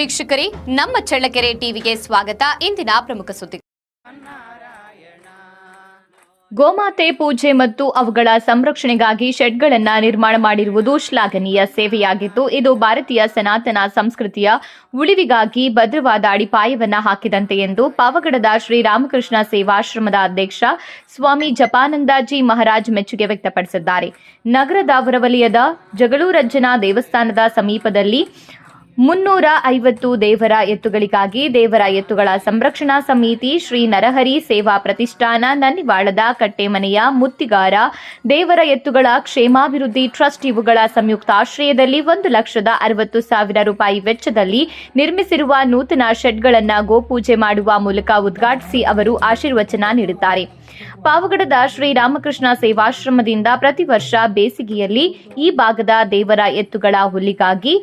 ವೀಕ್ಷಕರೇ, ನಮ್ಮ ಚಳ್ಳಕೆರೆ ಟಿವಿಗೆ ಸ್ವಾಗತ. ಇಂದಿನ ಪ್ರಮುಖ ಸುದ್ದಿ. ಗೋಮಾತೆ ಪೂಜೆ ಮತ್ತು ಅವುಗಳ ಸಂರಕ್ಷಣೆಗಾಗಿ ಶೆಡ್ಗಳನ್ನು ನಿರ್ಮಾಣ ಮಾಡಿರುವುದು ಶ್ಲಾಘನೀಯ ಸೇವೆಯಾಗಿದ್ದು, ಇದು ಭಾರತೀಯ ಸನಾತನ ಸಂಸ್ಕೃತಿಯ ಉಳಿವಿಗಾಗಿ ಭದ್ರವಾದ ಅಡಿಪಾಯವನ್ನು ಹಾಕಿದಂತೆ ಎಂದು ಪಾವಗಡದ ಶ್ರೀರಾಮಕೃಷ್ಣ ಸೇವಾಶ್ರಮದ ಅಧ್ಯಕ್ಷ ಸ್ವಾಮಿ ಜಪಾನಂದಜಿ ಮಹಾರಾಜ್ ಮೆಚ್ಚುಗೆ ವ್ಯಕ್ತಪಡಿಸಿದ್ದಾರೆ. ನಗರದ ಹೊರವಲಯದ ಜಗಳೂರಜ್ಜನ ದೇವಸ್ಥಾನದ ಸಮೀಪದಲ್ಲಿ 350 ದೇವರ ಎತ್ತುಗಳಿಗಾಗಿ ದೇವರ ಎತ್ತುಗಳ ಸಂರಕ್ಷಣಾ ಸಮಿತಿ, ಶ್ರೀ ನರಹರಿ ಸೇವಾ ಪ್ರತಿಷ್ಠಾನ, ನನ್ನಿವಾಳದ ಕಟ್ಟೆಮನೆಯ ಮುತ್ತಿಗಾರ ದೇವರ ಎತ್ತುಗಳ ಕ್ಷೇಮಾಭಿವೃದ್ಧಿ ಟ್ರಸ್ಟ್ ಇವುಗಳ ಸಂಯುಕ್ತ ಆಶ್ರಯದಲ್ಲಿ 1,60,000 ರೂಪಾಯಿ ವೆಚ್ಚದಲ್ಲಿ ನಿರ್ಮಿಸಿರುವ ನೂತನ ಶೆಡ್ಗಳನ್ನು ಗೋಪೂಜೆ ಮಾಡುವ ಮೂಲಕ ಉದ್ಘಾಟಿಸಿ ಅವರು ಆಶೀರ್ವಚನ ನೀಡಿದ್ದಾರೆ. ಪಾವಗಡದ ಶ್ರೀರಾಮಕೃಷ್ಣ ಸೇವಾಶ್ರಮದಿಂದ ಪ್ರತಿ ವರ್ಷ ಬೇಸಿಗೆಯಲ್ಲಿ ಈ ಭಾಗದ ದೇವರ ಎತ್ತುಗಳ ಹುಲ್ಲಿಗಾಗಿ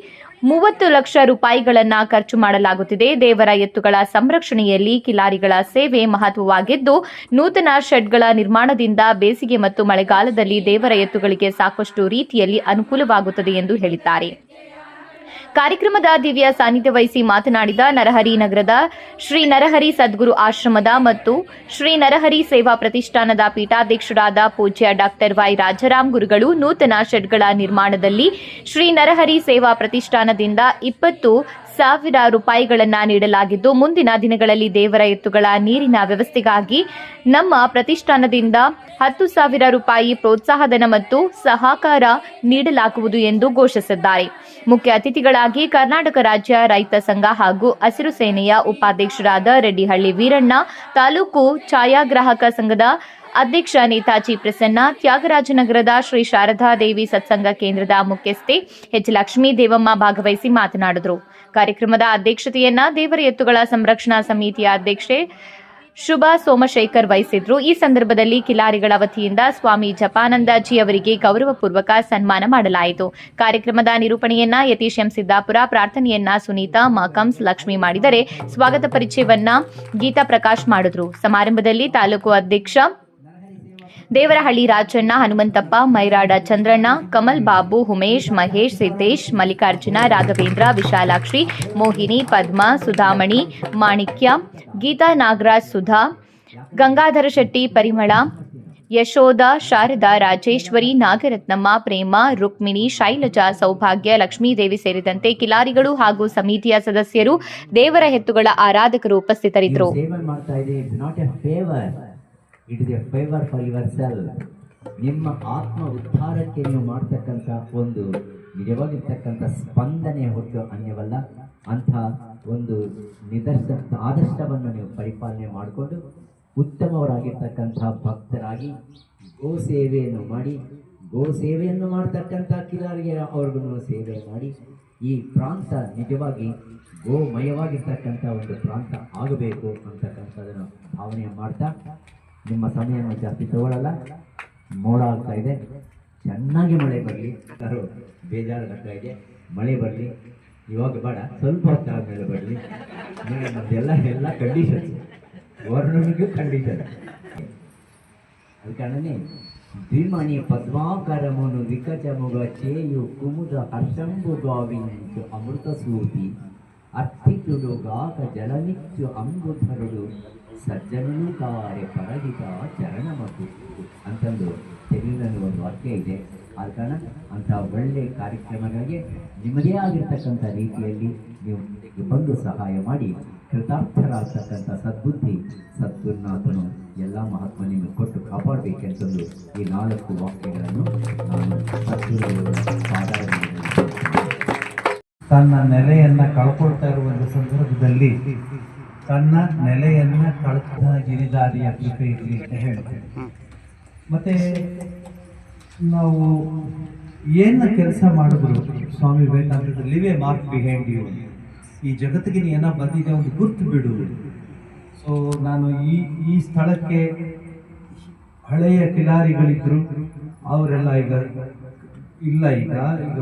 30 ಲಕ್ಷ ರೂಪಾಯಿಗಳನ್ನು ಖರ್ಚು ಮಾಡಲಾಗುತ್ತಿದೆ. ದೇವರ ಎತ್ತುಗಳ ಸಂರಕ್ಷಣೆಯಲ್ಲಿ ಕಿಲಾರಿಗಳ ಸೇವೆ ಮಹತ್ವವಾಗಿದ್ದು, ನೂತನ ಶೆಡ್ಗಳ ನಿರ್ಮಾಣದಿಂದ ಬೇಸಿಗೆ ಮತ್ತು ಮಳೆಗಾಲದಲ್ಲಿ ದೇವರ ಎತ್ತುಗಳಿಗೆ ಸಾಕಷ್ಟು ರೀತಿಯಲ್ಲಿ ಅನುಕೂಲವಾಗುತ್ತದೆ ಎಂದು ಹೇಳಿದ್ದಾರೆ. ಕಾರ್ಯಕ್ರಮದ ದಿವ್ಯ ಸಾನ್ನಿಧ್ಯ ವಹಿಸಿ ಮಾತನಾಡಿದ ನರಹರಿ ನಗರದ ಶ್ರೀ ನರಹರಿ ಸದ್ಗುರು ಆಶ್ರಮದ ಮತ್ತು ಶ್ರೀ ನರಹರಿ ಸೇವಾ ಪ್ರತಿಷ್ಠಾನದ ಪೀಠಾಧ್ಯಕ್ಷರಾದ ಪೂಜ್ಯ ಡಾಕ್ಟರ್ ವೈ ರಾಜಾರಾಮ್ ಗುರುಗಳು, ನೂತನ ಶೆಡ್ಗಳ ನಿರ್ಮಾಣದಲ್ಲಿ ಶ್ರೀ ನರಹರಿ ಸೇವಾ ಪ್ರತಿಷ್ಠಾನದಿಂದ 20,000 ರೂಪಾಯಿಗಳನ್ನು ನೀಡಲಾಗಿದ್ದು, ಮುಂದಿನ ದಿನಗಳಲ್ಲಿ ದೇವರ ಎತ್ತುಗಳ ನೀರಿನ ವ್ಯವಸ್ಥೆಗಾಗಿ ನಮ್ಮ ಪ್ರತಿಷ್ಠಾನದಿಂದ 10,000 ರೂಪಾಯಿ ಪ್ರೋತ್ಸಾಹಧನ ಮತ್ತು ಸಹಕಾರ ನೀಡಲಾಗುವುದು ಎಂದು ಘೋಷಿಸಿದ್ದಾರೆ. ಮುಖ್ಯ ಅತಿಥಿಗಳಾಗಿ ಕರ್ನಾಟಕ ರಾಜ್ಯ ರೈತ ಸಂಘ ಹಾಗೂ ಹಸಿರು ಸೇನೆಯ ಉಪಾಧ್ಯಕ್ಷರಾದ ರೆಡ್ಡಿಹಳ್ಳಿ ವೀರಣ್ಣ, ತಾಲೂಕು ಛಾಯಾಗ್ರಾಹಕ ಸಂಘದ ಅಧ್ಯಕ್ಷ ನೇತಾಜಿ ಪ್ರಸನ್ನ, ತ್ಯಾಗರಾಜನಗರದ ಶ್ರೀ ಶಾರದಾ ದೇವಿ ಸತ್ಸಂಗ ಕೇಂದ್ರದ ಮುಖ್ಯಸ್ಥೆ ಎಚ್ ಲಕ್ಷ್ಮೀ ದೇವಮ್ಮ ಭಾಗವಹಿಸಿ ಮಾತನಾಡಿದರು. ಕಾರ್ಯಕ್ರಮದ ಅಧ್ಯಕ್ಷತೆಯನ್ನ ದೇವರ ಎತ್ತುಗಳ ಸಂರಕ್ಷಣಾ ಸಮಿತಿಯ ಅಧ್ಯಕ್ಷೆ ಶುಭಾ ಸೋಮಶೇಖರ್ ವಹಿಸಿದ್ರು. ಈ ಸಂದರ್ಭದಲ್ಲಿ ಕಿಲಾರಿಗಳ ವತಿಯಿಂದ ಸ್ವಾಮಿ ಜಪಾನಂದಜಿ ಅವರಿಗೆ ಗೌರವಪೂರ್ವಕ ಸನ್ಮಾನ ಮಾಡಲಾಯಿತು. ಕಾರ್ಯಕ್ರಮದ ನಿರೂಪಣೆಯನ್ನ ಯತೀಶ್ ಎಂ ಸಿದ್ದಾಪುರ, ಪ್ರಾರ್ಥನೆಯನ್ನ ಸುನೀತಾ ಮಾಕಂಸ್ ಲಕ್ಷ್ಮಿ ಮಾಡಿದರೆ, ಸ್ವಾಗತ ಪರಿಚಯವನ್ನ ಗೀತಾ ಪ್ರಕಾಶ್ ಮಾಡಿದ್ರು. ಸಮಾರಂಭದಲ್ಲಿ ತಾಲೂಕು ಅಧ್ಯಕ್ಷ ದೇವರಹಳ್ಳಿ ರಾಜಣ್ಣ, ಹನುಮಂತಪ್ಪ, ಮೈರಾಡ ಚಂದ್ರಣ್ಣ, ಕಮಲ್ ಬಾಬು, ಉಮೇಶ್, ಮಹೇಶ್, ಸಿದ್ದೇಶ್, ಮಲ್ಲಿಕಾರ್ಜುನ, ರಾಘವೇಂದ್ರ, ವಿಶಾಲಾಕ್ಷಿ, ಮೋಹಿನಿ, ಪದ್ಮ, ಸುಧಾಮಣಿ, ಮಾಣಿಕ್ಯ, ಗೀತಾ, ನಾಗರಾಜ್, ಸುಧಾ, ಗಂಗಾಧರ ಶೆಟ್ಟಿ, ಪರಿಮಳ, ಯಶೋಧ, ಶಾರದಾ, ರಾಜೇಶ್ವರಿ, ನಾಗರತ್ನಮ್ಮ, ಪ್ರೇಮ, ರುಕ್ಮಿಣಿ, ಶೈಲಜಾ, ಸೌಭಾಗ್ಯ, ಲಕ್ಷ್ಮೀದೇವಿ ಸೇರಿದಂತೆ ಕಿಲಾರಿಗಳು ಹಾಗೂ ಸಮಿತಿಯ ಸದಸ್ಯರು, ದೇವರ ಎತ್ತುಗಳ ಆರಾಧಕರು ಉಪಸ್ಥಿತರಿದ್ದರು. It is A favour for your self. ನಿಮ್ಮ ಆತ್ಮ ಉದ್ಧಾರಕ್ಕೆ ನೀವು ಮಾಡ್ತಕ್ಕಂಥ ಒಂದು ನಿಜವಾಗಿರ್ತಕ್ಕಂಥ ಸ್ಪಂದನೆ ಹೊರತು ಅನ್ಯವಲ್ಲ. ಅಂಥ ಒಂದು ಆದರ್ಶವನ್ನು ನೀವು ಪರಿಪಾಲನೆ ಮಾಡಿಕೊಂಡು ಉತ್ತಮವರಾಗಿರ್ತಕ್ಕಂಥ ಭಕ್ತರಾಗಿ ಗೋ ಸೇವೆಯನ್ನು ಮಾಡ್ತಕ್ಕಂಥ ಕಿಲಾರಿಗೆ ಅವ್ರಿಗೂ ಸೇವೆ ಮಾಡಿ ಈ ಪ್ರಾಂತ ನಿಜವಾಗಿ ಗೋಮಯವಾಗಿರ್ತಕ್ಕಂಥ ಒಂದು ಪ್ರಾಂತ ಆಗಬೇಕು ಅಂತಕ್ಕಂಥದ್ದನ್ನು ಭಾವನೆ ಮಾಡ್ತಾ, ನಿಮ್ಮ ಸಮಯವನ್ನು ಜಾಸ್ತಿ ತಗೊಳ್ಳಲ್ಲ. ಮೋಡ ಆಗ್ತಾ ಇದೆ, ಚೆನ್ನಾಗಿ ಮಳೆ ಬರಲಿ. ಬೇಜಾರಾಗ್ತಾ ಇದೆ, ಮಳೆ ಬರಲಿ. ಇವಾಗ ಬೇಡ, ಸ್ವಲ್ಪ ಹೊತ್ತಾದ್ಮೇಲೆ ಬರಲಿ. ನಮ್ದೆಲ್ಲ ಕಂಡೀಷನ್ಸ್, ಗೌರ್ಮೆಂಟ್ಗೂ ಕಂಡೀಷನ್. ಅದು ಕಾರಣನೇ ದ್ವಿಮಣಿ ಪದ್ಮಾಕರಮನು ವಿಕಚಮುಗ ಚೇಯು ಕುಮುದ ಹರ್ಷಂಬು ಗಾವಿಂಚು ಅಮೃತ ಸೂತಿ ಅರ್ಥಿತುಡು ಗಾಕ ಜಲನಿಚ್ಚು ಅಂಬುಧರುಡು ಸಜ್ಜನೂ ಕಾರ್ಯ ಪರಗಿತ ಚರಣ ಮತ್ತು ಅಂತಂದು ತೆಲುಗಿನಲ್ಲಿ ಒಂದು ವಾಕ್ಯ ಇದೆ. ಆದ ಕಾರಣ ಅಂಥ ಒಳ್ಳೆಯ ಕಾರ್ಯಕ್ರಮಗಳಿಗೆ ನಿಮ್ಮದೇ ಆಗಿರ್ತಕ್ಕಂಥ ರೀತಿಯಲ್ಲಿ ನೀವು ಬಂದು ಸಹಾಯ ಮಾಡಿ ಕೃತಾರ್ಥರಾಗ್ತಕ್ಕಂಥ ಸದ್ಬುದ್ಧಿ ಸದ್ಗುರುನಾಥನು ಎಲ್ಲ ಮಹಾತ್ಮ ನಿಮಗೆ ಕೊಟ್ಟು ಕಾಪಾಡಬೇಕೆಂತಂದು ಈ 4 ವಾಕ್ಯಗಳನ್ನು ನಾನು ತನ್ನ ನೆಲೆಯನ್ನು ಕಳ್ಕೊಳ್ತಾ ಇರುವ ಒಂದು ಸಂದರ್ಭದಲ್ಲಿ ತನ್ನ ನೆಲೆಯನ್ನು ಕಳ್ತಾ ಗಿರಿದಾರಿಯ ಕೃಪೆ ಇರಲಿ ಅಂತ ಹೇಳ್ತೇವೆ. ಮತ್ತೆ ನಾವು ಏನು ಕೆಲಸ ಮಾಡಿದ್ರು Swami Vivekananda live a mark behind you, ಈ ಜಗತ್ತಿಗೆ ಏನೋ ಬಂದಿದೆ ಒಂದು ಗುರ್ತು ಬಿಡು. ಸೊ ನಾನು ಈ ಸ್ಥಳಕ್ಕೆ ಹಳೆಯ ಕಿಲಾರಿಗಳಿದ್ರು, ಅವರೆಲ್ಲ ಈಗ ಇಲ್ಲ, ಈಗ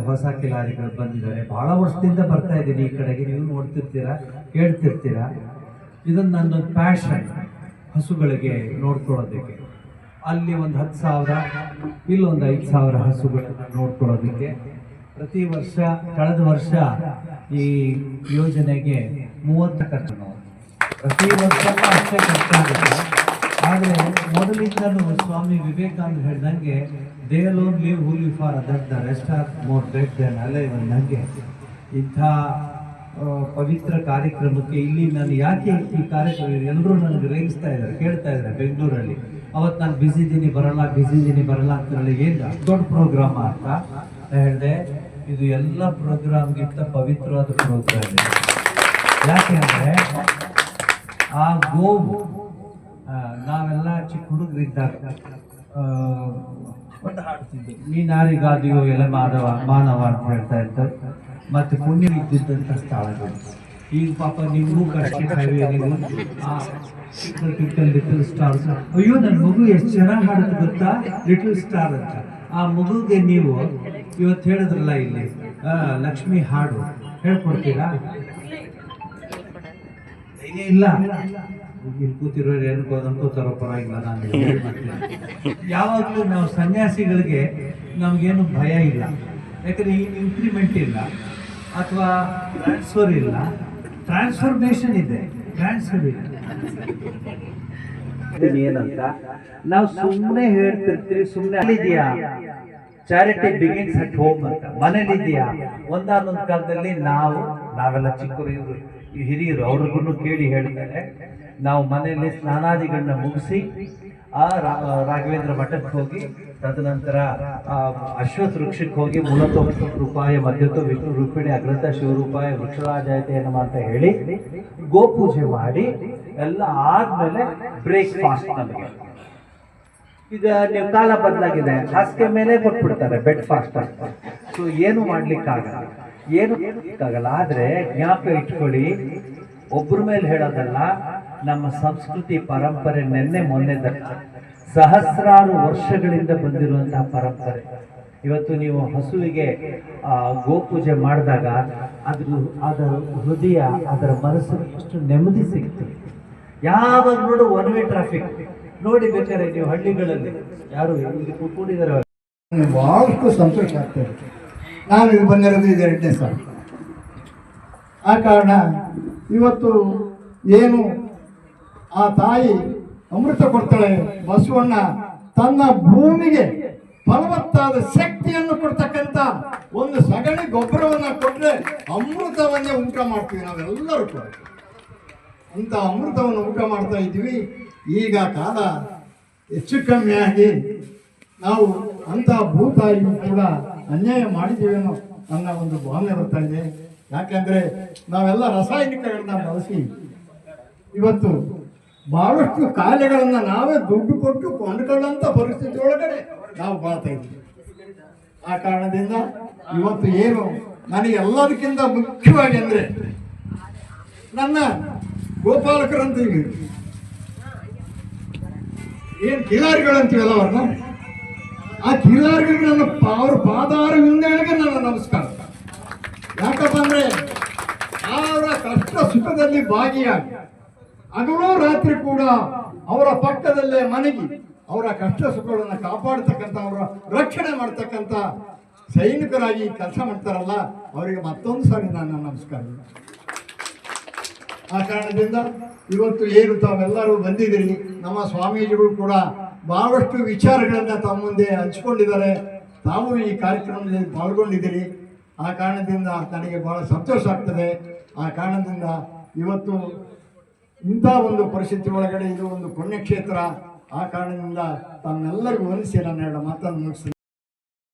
ಹೊಸ ಕಿಲಾರಿಗಳು ಬಂದಿದ್ದಾರೆ. ಬಹಳ ವರ್ಷದಿಂದ ಬರ್ತಾ ಇದ್ದೀನಿ ಈ ಕಡೆಗೆ, ನೀವು ನೋಡ್ತಿರ್ತೀರಾ, ಕೇಳ್ತಿರ್ತೀರಾ. ಇದನ್ನು ನನ್ನೊಂದು ಪ್ಯಾಷನ್, ಹಸುಗಳಿಗೆ ನೋಡ್ಕೊಳ್ಳೋದಕ್ಕೆ. ಅಲ್ಲಿ ಒಂದು 10,000, ಇಲ್ಲೊಂದು 5,000 ಹಸುಗಳನ್ನು ನೋಡ್ಕೊಳ್ಳೋದಕ್ಕೆ ಪ್ರತಿ ವರ್ಷ. ಕಳೆದ ವರ್ಷ ಈ ಯೋಜನೆಗೆ 30 ಖರ್ಚು ನಾವು ಪ್ರತಿ ವರ್ಷವೂ ಅಷ್ಟೇ ಖರ್ಚಾಗುತ್ತೆ. ಆದರೆ ಮೊದಲಿಂದಲೂ ಸ್ವಾಮಿ ವಿವೇಕಾನಂದ ಹೇಳ್ದಂಗೆ they alone live who live for other the rest are more dead than alive ಅಂದಂಗೆ ಇಂಥ ಪವಿತ್ರ ಕಾರ್ಯಕ್ರಮಕ್ಕೆ ಇಲ್ಲಿ ನಾನು ಯಾಕೆ ಈ ಕಾರ್ಯಕ್ರಮ ಎಲ್ಲರೂ ನನಗೆ ರೇಗಿಸ್ತಾ ಇದ್ದಾರೆ, ಕೇಳ್ತಾ ಇದ್ದಾರೆ ಬೆಂಗಳೂರಲ್ಲಿ. ಅವತ್ತು ನಾನು ಬ್ಯುಸಿ ಇದ್ದೀನಿ ಬರಲ್ಲ ಅಂತ ಹೇಳಿ ಏನು ದೊಡ್ಡ ಪ್ರೋಗ್ರಾಮ್ ಅಂತ ಹೇಳಿದೆ. ಇದು ಎಲ್ಲ ಪ್ರೋಗ್ರಾಮ್ಗಿಂತ ಪವಿತ್ರವಾದ ಪ್ರೋಗ್ರಾಮ್ ಇದೆ. ಯಾಕೆ ಅಂದರೆ ಆ ಗೋವು ನಾವೆಲ್ಲ ಚಿಕ್ಕ ಹುಡುಗರಿದ್ದಾಗ ಒಂದು ಹಾಡ್ತಿದ್ದೆ, ನೀನಾರಿಗಾದಿಯೋ ಎಲೆ ಮಾನವ ಅಂತ ಹೇಳ್ತಾ ಇರ್ತಾರೆ. ಮತ್ತು ಪುಣ್ಯ ಇದ್ದಿದ್ದಂಥ ಸ್ಥಳಗಳು. ಈಗ ಪಾಪ ನಿಮಗೂ ಕಷ್ಟಕ್ಕೆ ನೀವು ಲಿಟಲ್ ಸ್ಟಾರ್ಸ್, ಅಯ್ಯೋ ನನ್ನ ಮಗು ಎಷ್ಟು ಚೆನ್ನಾಗಿ ಹಾಡುತ್ತೆ ಗೊತ್ತಾ, ಲಿಟಲ್ ಸ್ಟಾರ್ ಅಂತ. ಆ ಮಗುಗೆ ನೀವು ಇವತ್ತು ಹೇಳಿದ್ರಲ್ಲ ಇಲ್ಲಿ ಲಕ್ಷ್ಮಿ ಹಾಡು ಹೇಳ್ಕೊಡ್ತೀರಾ? ಇಲ್ಲ, ಇಲ್ಲಿ ಕೂತಿರೋರು ಏನು ಅನ್ಕೋತಾರೋ ಪರವಾಗಿಲ್ಲ, ನಾನು ಹೇಳ್ಬಿಡ್ತೀನಿ. ಯಾವಾಗಲೂ ನಾವು ಸನ್ಯಾಸಿಗಳಿಗೆ ನಮಗೇನು ಭಯ ಇಲ್ಲ, ಯಾಕಂದರೆ ಈಗ ಇಂಪ್ಲಿಮೆಂಟ್ ಇಲ್ಲ ಅಥವಾ ಟ್ರಾನ್ಸ್ಫರ್ ಇಲ್ಲ, ಟ್ರಾನ್ಸ್ಫರ್ಮೇಷನ್ ಇದೆ, ಟ್ರಾನ್ಸ್ಫರ್ ಇಲ್ಲ. ಏನಂತ ನಾವು ಸುಮ್ಮನೆ ಹೇಳ್ತಿರ್ತೀವಿ, ಸುಮ್ಮನೆ ಅಲ್ಲಿದೆಯಾ ಚಾರಿಟಿ ಬಿಗಿನ್ಸ್ ಅಟ್ ಹೋಮ್ ಅಂತ, ಮನೇಲಿದೆಯಾ? ಒಂದಾನೊಂದು ಕಾಲದಲ್ಲಿ ನಾವೆಲ್ಲ ಚಿಕ್ಕವರು ಹಿರಿಯರು ಅವ್ರಿಗೂ ಕೇಳಿ ಹೇಳ್ತಾರೆ, ನಾವು ಮನೆಯಲ್ಲಿ ಸ್ನಾನಾದಿಗಳನ್ನ ಮುಗಿಸಿ ಆ ರಾಘವೇಂದ್ರ ಮಠಕ್ಕೆ ಹೋಗಿ ತದನಂತರ ಅಶ್ವತ್ಥ ವೃಕ್ಷಕ್ಕೆ ಹೋಗಿ ಮೂಲತೋ ರೂಪಾಯ ಮಧ್ಯತೋ ವಿಷ್ಣು ರೂಪಿಣಿ ಅಗ್ರತ ಶಿವರೂಪಾಯ ವೃಕ್ಷರಾಜಾಯತೆ ಏನಮ್ಮ ಅಂತ ಹೇಳಿ ಗೋಪೂಜೆ ಮಾಡಿ ಎಲ್ಲ ಆದ್ಮೇಲೆ ಬ್ರೇಕ್ಫಾಸ್ಟ್. ನಮಗೆ ಈಗ ನೀವು ಕಾಲ ಬದಲಾಗಿದೆ, ಹಾಸಿಗೆ ಮೇಲೆ ಕೊಟ್ಬಿಡ್ತಾರೆ ಬೆಡ್ ಫಾಸ್ಟ್ ಅಂತ. ಸೊ ಏನು ಮಾಡ್ಲಿಕ್ಕಾಗಲ್ಲ. ಆದ್ರೆ ಜ್ಞಾಪಕ ಇಟ್ಕೊಳ್ಳಿ, ಒಬ್ಬರ ಮೇಲೆ ಹೇಳೋದಲ್ಲ, ನಮ್ಮ ಸಂಸ್ಕೃತಿ ಪರಂಪರೆ ಮೊನ್ನೆ ಸಹಸ್ರಾರು ವರ್ಷಗಳಿಂದ ಬಂದಿರುವಂತಹ ಪರಂಪರೆ. ಇವತ್ತು ನೀವು ಹಸುವಿಗೆ ಗೋಪೂಜೆ ಮಾಡಿದಾಗ ಅದರ ಹೃದಯ, ಅದರ ಮನಸ್ಸಿಗೆ ಎಷ್ಟು ನೆಮ್ಮದಿ ಸಿಗ್ತದೆ. ಯಾವಾಗ ನೋಡು ಒನ್ ವೇ ಟ್ರಾಫಿಕ್ ನೋಡಿ, ಬೇಕಾದ್ರೆ ನೀವು ಹಳ್ಳಿಗಳಲ್ಲಿ ಯಾರು ಇಲ್ಲಿ ಕೂಡಿದಾರೆ ಬಹಳಷ್ಟು ಸಂತೋಷ ಆಗ್ತದೆ. ನಾನು ಇಲ್ಲಿ ಬಂದಿರೋದು ಇದು 2ನೇ ಸಾಲ. ಆ ಕಾರಣ ಇವತ್ತು ಏನು ಆ ತಾಯಿ ಅಮೃತ ಕೊಡ್ತಾಳೆ, ಬಸವಣ್ಣ ತನ್ನ ಭೂಮಿಗೆ ಫಲವತ್ತಾದ ಶಕ್ತಿಯನ್ನು ಕೊಡ್ತಕ್ಕಂಥ ಒಂದು ಸಗಣಿ ಗೊಬ್ಬರವನ್ನ ಕೊಟ್ಟರೆ ಅಮೃತವನ್ನೇ ಊಟ ಮಾಡ್ತೀವಿ ನಾವೆಲ್ಲರೂ ಕೂಡ. ಅಂತ ಅಮೃತವನ್ನು ಊಟ ಮಾಡ್ತಾ ಇದ್ದೀವಿ. ಈಗ ಕಾಲ ಹೆಚ್ಚು ಕಮ್ಮಿಯಾಗಿ ನಾವು ಅಂಥ ಭೂತಾಯಿಗೂ ಕೂಡ ಅನ್ಯಾಯ ಮಾಡಿದ್ದೀವೇನೋ ನನ್ನ ಒಂದು ಭಾವನೆ ಬರ್ತಾ ಇದೆ. ಯಾಕೆಂದರೆ ನಾವೆಲ್ಲ ರಾಸಾಯನಿಕಗಳನ್ನ ಬಳಸಿ ಇವತ್ತು ಬಹಳಷ್ಟು ಕಾಯಿಲೆಗಳನ್ನು ನಾವೇ ದುಡ್ಡು ಕೊಟ್ಟು ಕೊಂಡುಕೊಳ್ಳುವಂಥ ಪರಿಸ್ಥಿತಿ ಒಳಗಡೆ ನಾವು ಬಾಳ್ತಾ ಇದ್ದೀವಿ. ಆ ಕಾರಣದಿಂದ ಇವತ್ತು ಏನು ನನಗೆ ಎಲ್ಲದಕ್ಕಿಂತ ಮುಖ್ಯವಾಗಿ ಅಂದರೆ ನನ್ನ ಗೋಪಾಲಕರಂತೀವಿ, ಏನು ಕಿಲಾರಿಗಳಂತೀವಲ್ಲ ಅವ್ರನ್ನ, ಆ ಕಿಲಾರಿಗಳಿಗೆ ನನ್ನ ಅವ್ರ ಪಾದಾರ ಹಿಂದೆಗಳಿಗೆ ನನ್ನ ನಮಸ್ಕಾರ. ಯಾಕಪ್ಪ ಅಂದರೆ ಅವರ ಕಷ್ಟ ಸುಖದಲ್ಲಿ ಭಾಗಿಯಾಗಿ ಹಗಲು ರಾತ್ರಿ ಕೂಡ ಅವರ ಪಕ್ಕದಲ್ಲೇ ಮನಗಿ ಅವರ ಕಷ್ಟ ಸುಖಗಳನ್ನು ಕಾಪಾಡ್ತಕ್ಕಂಥ, ಅವರ ರಕ್ಷಣೆ ಮಾಡ್ತಕ್ಕಂಥ ಸೈನಿಕರಾಗಿ ಕೆಲಸ ಮಾಡ್ತಾರಲ್ಲ, ಅವರಿಗೆ ಮತ್ತೊಂದು ಸಾರಿ ನನ್ನ ನಮಸ್ಕಾರ. ಆ ಕಾರಣದಿಂದ ಇವತ್ತು ಏನು ತಾವೆಲ್ಲರೂ ಬಂದಿದ್ದೀರಿ, ನಮ್ಮ ಸ್ವಾಮೀಜಿಗಳು ಕೂಡ ಬಹಳಷ್ಟು ವಿಚಾರಗಳನ್ನು ತಮ್ಮ ಮುಂದೆ ಹಂಚಿಕೊಂಡಿದ್ದಾರೆ, ತಾವು ಈ ಕಾರ್ಯಕ್ರಮದಲ್ಲಿ ಪಾಲ್ಗೊಂಡಿದ್ದೀರಿ. ಆ ಕಾರಣದಿಂದ ನನಗೆ ಬಹಳ ಸಂತೋಷ ಆಗ್ತದೆ. ಆ ಕಾರಣದಿಂದ ಇವತ್ತು ಇಂಥ ಒಂದು ಪರಿಸ್ಥಿತಿ ಒಳಗಡೆ ಇದು ಒಂದು ಪುಣ್ಯಕ್ಷೇತ್ರ. ಆ ಕಾರಣದಿಂದ ತಮ್ಮೆಲ್ಲರಿಗೂ ಹೊಲಿಸಿ ನಾನು 2 ಮಾತನ್ನು ಮುಗಿಸ್ತೀನಿ.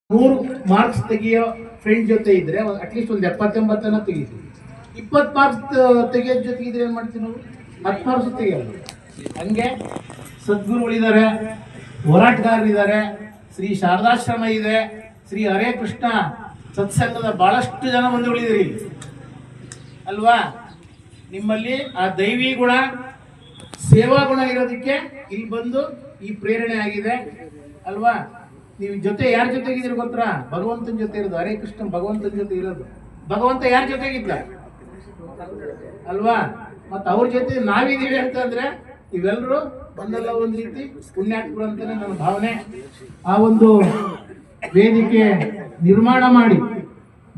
100 ಮಾರ್ಕ್ಸ್ ತೆಗಿಯೋ ಫ್ರೆಂಡ್ ಜೊತೆ ಇದ್ರೆ ಅಟ್ಲೀಸ್ಟ್ ಒಂದು 70-80 ತೆಗಿತೀವಿ. 20 ಮಾರ್ಕ್ಸ್ ತೆಗಿಯೋ ಜೊತೆಗೆ ಇದ್ರೆ ಏನು ಮಾಡ್ತೀವಿ ನಾವು? 10 ಮಾರ್ಕ್ಸ್ ತೆಗಿಯೋದು. ಹಂಗೆ ಸದ್ಗುರುಗಳಿದ್ದಾರೆ, ಹೋರಾಟಗಾರರಿದ್ದಾರೆ, ಶ್ರೀ ಶಾರದಾಶ್ರಮ ಇದೆ, ಶ್ರೀ ಹರೇ ಕೃಷ್ಣ ಸತ್ಸಂಗದ ಬಹಳಷ್ಟು ಜನ ಬಂಧುಗಳಿದ್ದೀರಿ ಅಲ್ವಾ? ನಿಮ್ಮಲ್ಲಿ ಆ ದೈವಿ ಗುಣ, ಸೇವಾ ಗುಣ ಇರೋದಕ್ಕೆ ಇಲ್ಲಿ ಬಂದು ಈ ಪ್ರೇರಣೆ ಆಗಿದೆ ಅಲ್ವಾ? ನೀವು ಜೊತೆ ಯಾರ ಜೊತೆಗಿದ್ದೀರಿ ಗೊತ್ತಾ? ಭಗವಂತನ ಜೊತೆ ಇರೋದು. ಹರೇ ಕೃಷ್ಣ ಭಗವಂತನ ಜೊತೆ ಇರೋದು. ಭಗವಂತ ಯಾರ ಜೊತೆಗಿದ್ದ ಅಲ್ವಾ? ಮತ್ತು ಅವ್ರ ಜೊತೆ ನಾವಿದ್ದೀವಿ ಅಂತಂದ್ರೆ ಇವೆಲ್ಲರೂ ಒಂದಲ್ಲ ಒಂದು ರೀತಿ ಪುಣ್ಯಾತ್ಮರು ಅಂತಾನೆ ನನ್ನ ಭಾವನೆ. ಆ ಒಂದು ವೇದಿಕೆ ನಿರ್ಮಾಣ ಮಾಡಿ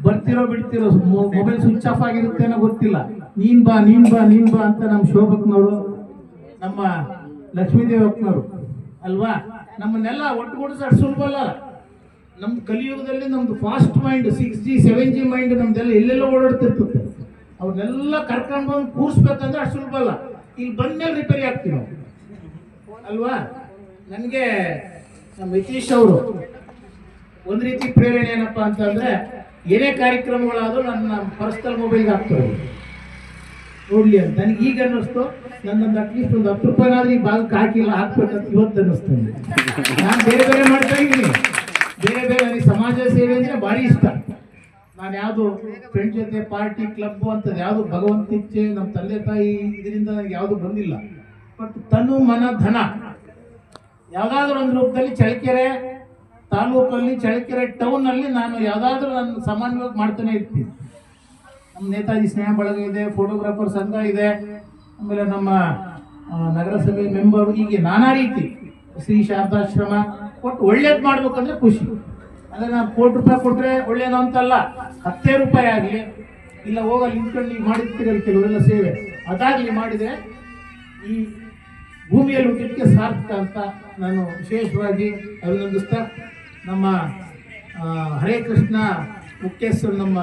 ಬರ್ತಿರೋ ಬಿಡ್ತಿರೋ ಮೊಬೈಲ್ ಸ್ವಿಚ್ ಆಫ್ ಆಗಿರುತ್ತೆ ಅನ್ನೋ ಗೊತ್ತಿಲ್ಲ. ನೀನ್ ಬಾ ನೀನ್ ಬಾ ನೀನ್ ಬಾ ಅಂತ ನಮ್ಮ ಶೋಭಕ್ನವರು, ನಮ್ಮ ಲಕ್ಷ್ಮೀದೇವಕ್ಕನವರು ಅಲ್ವಾ, ನಮ್ಮನ್ನೆಲ್ಲ ಒಟ್ಟುಗೂಡಿಸಿ ಅಷ್ಟು ಸುಲಭ ಅಲ್ಲ. ನಮ್ಮ ಕಲಿಯುಗದಲ್ಲಿ ನಮ್ದು fast mind, 6G 7G mind ನಮ್ದೆಲ್ಲ ಎಲ್ಲೆಲ್ಲೋ ಓಡಾಡ್ತಿರ್ತದೆ. ಅವ್ರನ್ನೆಲ್ಲ ಕರ್ಕೊಂಡು ಬಂದು ಕೂರಿಸ್ಬೇಕಂದ್ರೆ ಅಷ್ಟು ಸುಲಭ ಅಲ್ಲ. ಇಲ್ಲಿ ಬಂದ್ಮೇಲೆ ರಿಪೇರಿ ಆಗ್ತೀವಿ ನಾವು ಅಲ್ವಾ. ನನಗೆ ನಮ್ಮ ಯತೀಶ್ ಅವರು ಒಂದು ರೀತಿ ಪ್ರೇರಣೆ ಏನಪ್ಪಾ ಅಂತಂದ್ರೆ, ಏನೇ ಕಾರ್ಯಕ್ರಮಗಳಾದ್ರೂ ನನ್ನ ಪರ್ಸನಲ್ ಮೊಬೈಲ್ಗೆ ಹಾಕ್ತಾರೆ ನೋಡ್ಲಿ ಅಂತ. ನನಗೆ ಈಗ ಅನ್ನಿಸ್ತು, ನನ್ನೊಂದು ಅಟ್ಲೀಸ್ಟ್ ಒಂದು 10 ರೂಪಾಯಿನಾದ್ರೂ ಈ ಭಾಗಕ್ಕೆ ಹಾಕಿಲ್ಲ ಹಾಕ್ಬೇಕಂತ ಇವತ್ತು ಅನ್ನಿಸ್ತು. ನಾನು ಬೇರೆ ಬೇರೆ ಮಾಡ್ತಾ ಇದ್ದೀನಿ, ಬೇರೆ ಬೇರೆ. ನನಗೆ ಸಮಾಜ ಸೇವೆ ಅಂದ್ರೆ ಭಾರಿ ಇಷ್ಟ. ನಾನು ಯಾವುದು ಫ್ರೆಂಡ್ ಜೊತೆ ಪಾರ್ಟಿ ಕ್ಲಬ್ ಅಂತದ್ದು ಯಾವುದು ಭಗವಂತ ಇಚ್ಛೆ ನಮ್ಮ ತಂದೆ ತಾಯಿ ಇದರಿಂದ ನನಗೆ ಯಾವುದು ಬಂದಿಲ್ಲ. ಬಟ್ ತನು ಮನ ಧನ ಯಾವುದಾದ್ರೂ ಒಂದು ರೂಪದಲ್ಲಿ ಚಳ್ಳಕೆರೆ ತಾಲೂಕಲ್ಲಿ, ಚಳ್ಳಕೆರೆ ಟೌನಲ್ಲಿ ನಾನು ಯಾವುದಾದ್ರೂ ನಾನು ಸಾಮಾನ್ಯವಾಗಿ ಮಾಡ್ತಾನೆ ಇರ್ತೀನಿ. ನಮ್ಮ ನೇತಾಜಿ ಸ್ನೇಹ ಬಳಗ ಇದೆ, ಫೋಟೋಗ್ರಾಫರ್ ಸಂಘ ಇದೆ, ಆಮೇಲೆ ನಮ್ಮ ನಗರಸಭೆ ಮೆಂಬರು, ಹೀಗೆ ನಾನಾ ರೀತಿ ಶ್ರೀ ಶಾರದಾಶ್ರಮ. ಒಟ್ಟು ಒಳ್ಳೇದು ಮಾಡ್ಬೇಕಂದ್ರೆ ಖುಷಿ. ಅಂದರೆ ನಾನು ₹1 ಕೊಟ್ಟರೆ ಒಳ್ಳೇದು ಅಂತಲ್ಲ, 10 ರೂಪಾಯಿ ಆಗಲಿ, ಇಲ್ಲ ಹೋಗಲ್ಲಿ ನಿಂತ್ಕೊಂಡು ನೀವು ಮಾಡಿರ್ತೀರಲ್ಲ ಕೆಲವರೆಲ್ಲ ಸೇವೆ, ಅದಾಗಲಿ ಮಾಡಿದರೆ ಈ ಭೂಮಿಯಲ್ಲಿ ಹುಟ್ಟಿದ್ದಕ್ಕೆ ಸಾರ್ಥಕ ಅಂತ ನಾನು ವಿಶೇಷವಾಗಿ ಅಭಿನಂದಿಸ್ತಾ, ನಮ್ಮ ಹರೇ ಕೃಷ್ಣ ಮುಖ್ಯಸ್ಥರು ನಮ್ಮ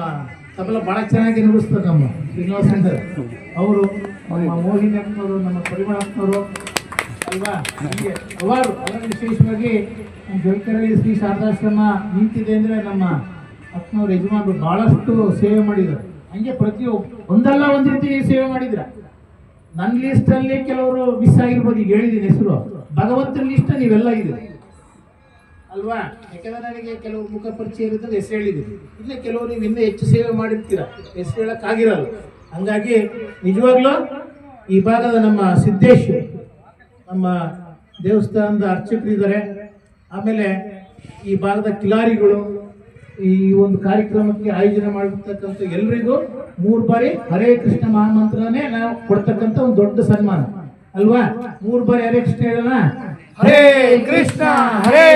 ತಬಲ ಭಾಳ ಚೆನ್ನಾಗಿ ನುಡಿಸ್ತಾರೆ ನಮ್ಮ ಶ್ರೀನಿವಾಸ ಅವರು, ನಮ್ಮ ಮೋಹಿನಿ ಅಕ್ಕನವರು, ನಮ್ಮ ಪರಿಮಳ ಅಕ್ಕನವರು ಅಲ್ವಾ. ಹೀಗೆ ಹಲವಾರು ವಿಶೇಷವಾಗಿ ನಮ್ಮ ಜೊಳ್ಕೆರೆಯಲ್ಲಿ ಶ್ರೀ ಶಾರದಾಶ್ರಮ ನಿಂತಿದೆ ಅಂದರೆ ನಮ್ಮ ಅಕ್ಕನವ್ರ ಯಜಮಾನರು ಭಾಳಷ್ಟು ಸೇವೆ ಮಾಡಿದ್ದಾರೆ. ಹಂಗೆ ಪ್ರತಿಯೊಬ್ಬ ಒಂದಲ್ಲ ಒಂದು ರೀತಿ ಸೇವೆ ಮಾಡಿದ್ರ. ನನ್ನ ಲಿಸ್ಟಲ್ಲಿ ಕೆಲವರು ಮಿಸ್ ಆಗಿರ್ಬೋದು, ಈಗ ಹೇಳಿದ್ದೀನಿ ಹೆಸರು. ಭಗವಂತನ ಲಿಸ್ಟ್ ನೀವೆಲ್ಲ ಇದ್ದೀರಿ ಅಲ್ವಾ. ಯಾಕಂದ್ರೆ ನನಗೆ ಕೆಲವರು ಮುಖ ಪರಿಚಯ ಇರೋದ್ರೆ ಹೆಸರು ಹೇಳಿದ್ದೀರಿ, ಇನ್ನು ಕೆಲವರು ನೀವು ಇನ್ನೂ ಹೆಚ್ಚು ಸೇವೆ ಮಾಡಿರ್ತೀರ, ಹೆಸರು ಹೇಳೋಕ್ಕಾಗಿರಲ್ಲ. ಹಂಗಾಗಿ ನಿಜವಾಗ್ಲೂ ಈ ಭಾಗದ ನಮ್ಮ ಸಿದ್ದೇಶ್ವರ, ನಮ್ಮ ದೇವಸ್ಥಾನದ ಅರ್ಚಕರಿದ್ದಾರೆ, ಆಮೇಲೆ ಈ ಭಾಗದ ಕಿಲಾರಿಗಳು, ಈ ಒಂದು ಕಾರ್ಯಕ್ರಮಕ್ಕೆ ಆಯೋಜನೆ ಮಾಡಿರ್ತಕ್ಕಂಥ ಎಲ್ರಿಗೂ 3 ಬಾರಿ ಹರೇ ಕೃಷ್ಣ ಮಹಾಮಂತ್ರನೇ ನಾವು ಕೊಡ್ತಕ್ಕಂಥ ಒಂದು ದೊಡ್ಡ ಸನ್ಮಾನ ಅಲ್ವಾ. 3 ಬಾರಿ ಹರೇ ಕೃಷ್ಣ ಹೇಳೋಣ. ಹರೇ ಕೃಷ್ಣ ಹರೇ